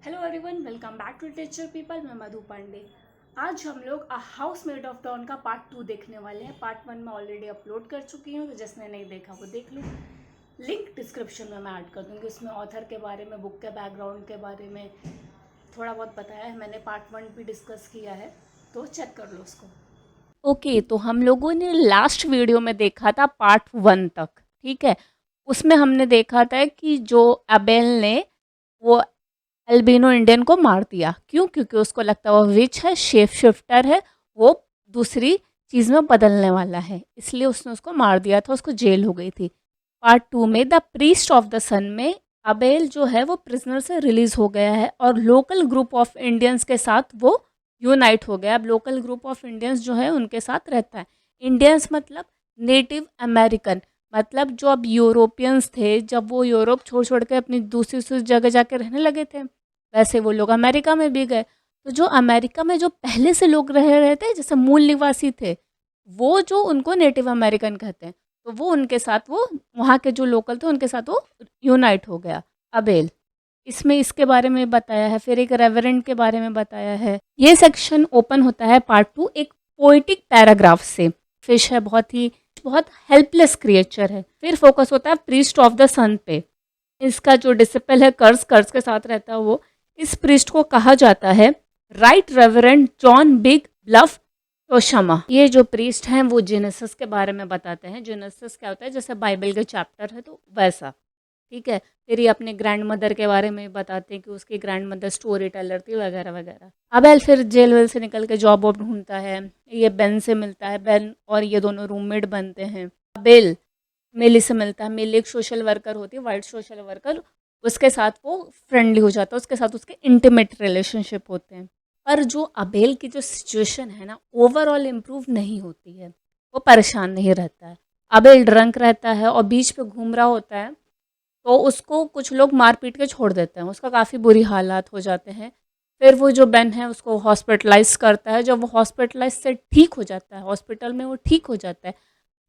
Hello everyone, welcome back to teacher people. मैं मधु पांडे। आज हम लोग a house made of dawn का पार्ट 2 देखने वाले हैं। पार्ट 1 में ऑलरेडी अपलोड कर चुकी हूँ, तो जिसने नहीं देखा वो देख लो। लिंक डिस्क्रिप्शन में मैं ऐड कर दूँगी। उसमें ऑथर के बारे में, बुक के बैकग्राउंड के बारे में थोड़ा बहुत बताया है। मैंने पार्ट 1 भी डिस्कस किया है, तो चेक कर लो उसको। ओके, तो हम लोगों ने लास्ट वीडियो में देखा था पार्ट 1 तक, ठीक है। उसमें हमने देखा था कि जो अबेल ने वो अल्बिनो इंडियन को मार दिया। क्यों? क्योंकि उसको लगता है वो विच है, शेप शिफ्टर है, वो दूसरी चीज़ में बदलने वाला है, इसलिए उसने उसको मार दिया था, उसको जेल हो गई थी। पार्ट 2 में द प्रीस्ट ऑफ द सन में अबेल जो है वो प्रिजनर से रिलीज हो गया है और लोकल ग्रुप ऑफ इंडियंस के साथ वो यूनाइट हो गया। अब लोकल ग्रुप ऑफ इंडियंस जो है उनके साथ रहता है। इंडियंस मतलब नेटिव अमेरिकन, मतलब जो अब यूरोपियंस थे, जब वो यूरोप छोड़ छोड़ के अपनी दूसरी दूसरी जगह जाके रहने लगे थे, वैसे वो लोग अमेरिका में भी गए। तो जो अमेरिका में जो पहले से लोग रह रहे थे, जैसे मूल निवासी थे, वो जो उनको नेटिव अमेरिकन कहते हैं, तो वो उनके साथ, वो वहाँ के जो लोकल थे उनके साथ वो यूनाइट हो गया अबेल। इसमें इसके बारे में बताया है, फिर एक रेवरेंट के बारे में बताया है। ये सेक्शन ओपन होता है पार्ट 2 एक पोइटिक पैराग्राफ से। फिश है, बहुत हेल्पलेस क्रिएचर है। फिर फोकस होता है प्रीस्ट ऑफ द सन पे। इसका जो डिसिपल है कर्स कर्स के साथ रहता है वो। इस प्रीस्ट को कहा जाता है राइट रेवरेंड जॉन बिग ब्लफ टोशमा। ये जो प्रीस्ट हैं वो जेनेसिस के बारे में बताते हैं। जेनेसिस क्या होता है, जैसे बाइबल के चैप्टर है तो वैसा, ठीक है। फिर ये अपने ग्रैंड मदर के बारे में बताते हैं कि उसकी ग्रैंड मदर स्टोरी टेलर थी वगैरह वगैरह। अबेल फिर जेल वेल से निकल के जॉब वॉब ढूंढता है। ये बेन से मिलता है, बेन और ये दोनों रूममेट बनते हैं। अबेल मिली से मिलता है। मिली एक सोशल वर्कर होती है, वाइट सोशल वर्कर, उसके साथ वो फ्रेंडली हो जाता है, उसके साथ उसके इंटीमेट रिलेशनशिप होते हैं। पर जो अबेल की जो सिचुएशन है ना, ओवरऑल इम्प्रूव नहीं होती है। वो परेशान नहीं रहता है। अबेल ड्रंक रहता है और बीच पे घूम रहा होता है, तो उसको कुछ लोग मार पीट के छोड़ देते हैं। उसका काफ़ी बुरी हालात हो जाते हैं। फिर वो जो बेन है उसको हॉस्पिटलाइज करता है। जब वो हॉस्पिटलाइज से ठीक हो जाता है, हॉस्पिटल में वो ठीक हो जाता है,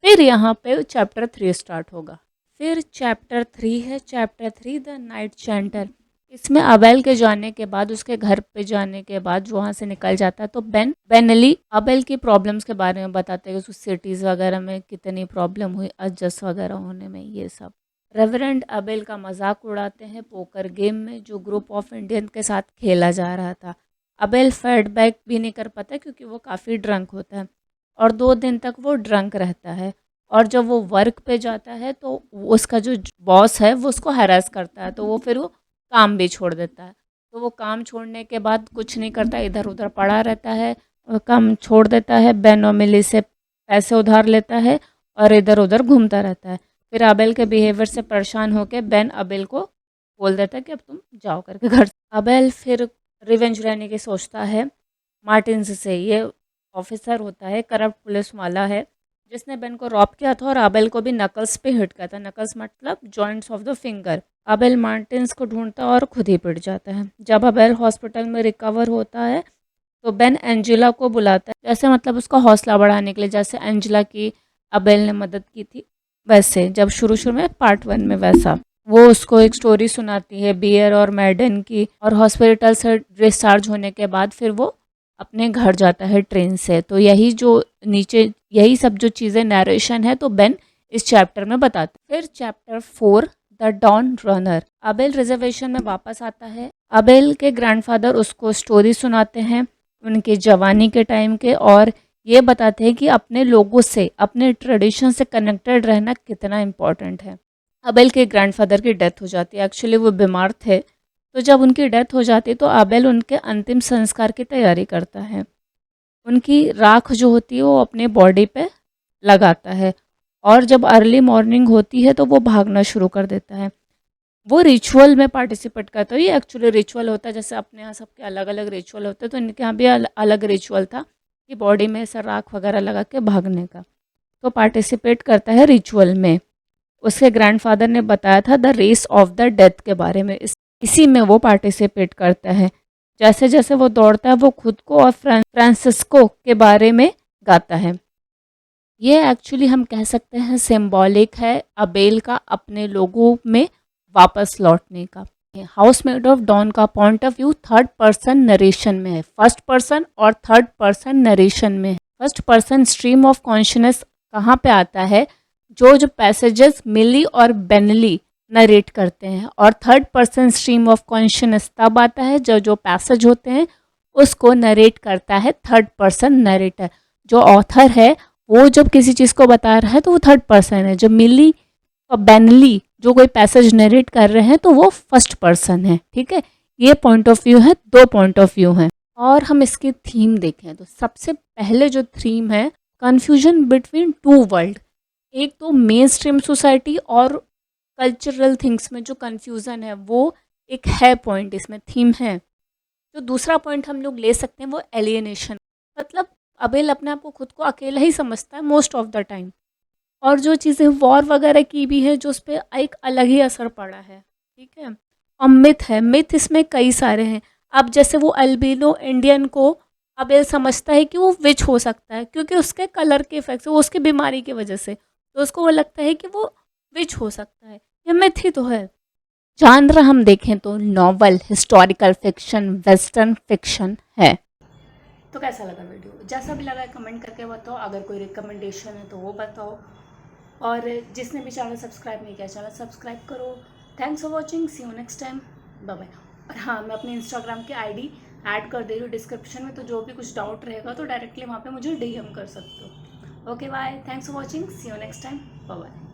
फिर यहाँ पे चैप्टर 3 स्टार्ट होगा। फिर चैप्टर 3 है, चैप्टर 3 द नाइट चैंटर। इसमें अबेल के जाने के बाद, उसके घर पे जाने के बाद जो वहाँ से निकल जाता है, तो बेनली अबेल की प्रॉब्लम्स के बारे में बताते हैं कि उस सिटीज़ वगैरह में कितनी प्रॉब्लम हुई एडजस्ट वगैरह होने में, ये सब। रेवरेंड अबेल का मजाक उड़ाते हैं पोकर गेम में जो ग्रुप ऑफ इंडियन के साथ खेला जा रहा था। अबेल फीडबैक भी नहीं कर पाता क्योंकि वो काफ़ी ड्रंक होता है और 2 दिन तक वो ड्रंक रहता है। और जब वो वर्क पे जाता है तो उसका जो बॉस है वो उसको हैरेस करता है, तो वो फिर वो काम भी छोड़ देता है। तो वो काम छोड़ने के बाद कुछ नहीं करता, इधर उधर पड़ा रहता है और काम छोड़ देता है। बेन और मिली से पैसे उधार लेता है और इधर उधर घूमता रहता है। फिर अबेल के बिहेवियर से परेशान होकर बेन अबेल को बोल देता है कि अब तुम जाओ करके घर। अबेल फिर रिवेंज लेने की सोचता है मार्टिन से। ये ऑफिसर होता है, करप्ट पुलिस वाला है, जिसने बेन को रॉब किया था और अबेल को भी नकल्स पे हिट किया था। नकल्स मतलब joints of the finger. अबेल Martins को ढूंढता और खुद ही पिट जाता है। जब अबेल हॉस्पिटल में रिकवर होता है तो बेन एंजेला को बुलाता है, जैसे मतलब उसका हौसला बढ़ाने के लिए, जैसे एंजेला की अबेल ने मदद की थी वैसे, जब शुरू शुरू में पार्ट 1 में वैसा। वो उसको एक स्टोरी सुनाती है बियर और मैडन की, और हॉस्पिटल से डिस्चार्ज होने के बाद फिर वो अपने घर जाता है ट्रेन से। तो यही जो नीचे यही सब जो चीज़ें नरेशन है तो बेन इस चैप्टर में बताते। फिर chapter 4 the dawn runner. Abel reservation में वापस आता है। अबेल के ग्रैंडफादर उसको स्टोरी सुनाते हैं उनके जवानी के टाइम के, और ये बताते हैं कि अपने लोगों से, अपने ट्रेडिशन से कनेक्टेड रहना कितना इम्पोर्टेंट है। अबेल के ग्रैंडफादर की डेथ हो जाती है, एक्चुअली वो बीमार थे। तो जब उनकी डेथ हो जाती है तो अबेल उनके अंतिम संस्कार की तैयारी करता है। उनकी राख जो होती है वो अपने बॉडी पे लगाता है, और जब अर्ली मॉर्निंग होती है तो वो भागना शुरू कर देता है। वो रिचुअल में पार्टिसिपेट करता है। ये एक्चुअली रिचुअल होता है, जैसे अपने यहाँ सबके अलग अलग रिचुअल होते हैं, तो इनके यहाँ भी अलग रिचुअल था कि बॉडी में ऐसा राख वगैरह लगा के भागने का। तो पार्टिसिपेट करता है रिचुअल में। उसके ग्रैंडफादर ने बताया था the race of the death के बारे में, इसी में वो पार्टिसिपेट करता है। जैसे जैसे वो दौड़ता है वो खुद को और फ्रांसिस्को के बारे में गाता है। ये एक्चुअली हम कह सकते हैं सिंबॉलिक है अबेल का अपने लोगों में वापस लौटने का। हाउसमेट ऑफ डॉन का point of view third person narration में है, फर्स्ट पर्सन और थर्ड पर्सन नरेशन में है। First person stream of consciousness कहाँ पे आता है, जो पैसेजेस मिली और बेनली नरेट करते हैं, और third person stream of consciousness तब आता है जो पैसेज होते हैं उसको नरेट करता है थर्ड पर्सन नरेटर। जो ऑथर है वो जब किसी चीज़ को बता रहा है तो वो थर्ड पर्सन है, जब मिली और बेनली जो कोई पैसेज नरेट कर रहे हैं तो वो फर्स्ट पर्सन है। ठीक है, ये पॉइंट ऑफ व्यू है, दो पॉइंट ऑफ व्यू हैं। और हम इसकी थीम देखें तो सबसे पहले जो थीम है, कन्फ्यूजन बिटवीन टू वर्ल्ड। एक तो मेन स्ट्रीम सोसाइटी और कल्चरल थिंग्स में जो कन्फ्यूज़न है वो एक है पॉइंट, इसमें थीम है। जो दूसरा पॉइंट हम लोग ले सकते हैं वो एलियनेशन, मतलब अबेल अपने आप को खुद को अकेला ही समझता है मोस्ट ऑफ द टाइम। और जो चीज़ें वॉर वगैरह की भी है जो उस पर एक अलग ही असर पड़ा है। ठीक है, और मिथ है, मिथ इसमें कई सारे हैं। अब जैसे वो अल्बिनो इंडियन को अबेल समझता है कि वो विच हो सकता है क्योंकि उसके कलर के इफेक्ट से, वो उसकी बीमारी की वजह से, तो उसको वो लगता है कि वो विच हो सकता है। ये मिथ ही तो है। जानर हम देखें तो novel, historical fiction, western fiction है। तो कैसा लगा वीडियो, जैसा भी लगा कमेंट करके बताओ, अगर कोई रिकमेंडेशन है तो वो बताओ, और जिसने भी चैनल सब्सक्राइब नहीं किया चैनल सब्सक्राइब करो। Thanks for watching, see you next time, bye bye. और हाँ, मैं अपने इंस्टाग्राम की आईडी ऐड कर दे रही हूँ डिस्क्रिप्शन में, तो जो भी कुछ डाउट रहेगा तो डायरेक्टली वहाँ पे मुझे डीएम कर सकते हो। Okay bye, thanks for watching, see you next time, bye bye.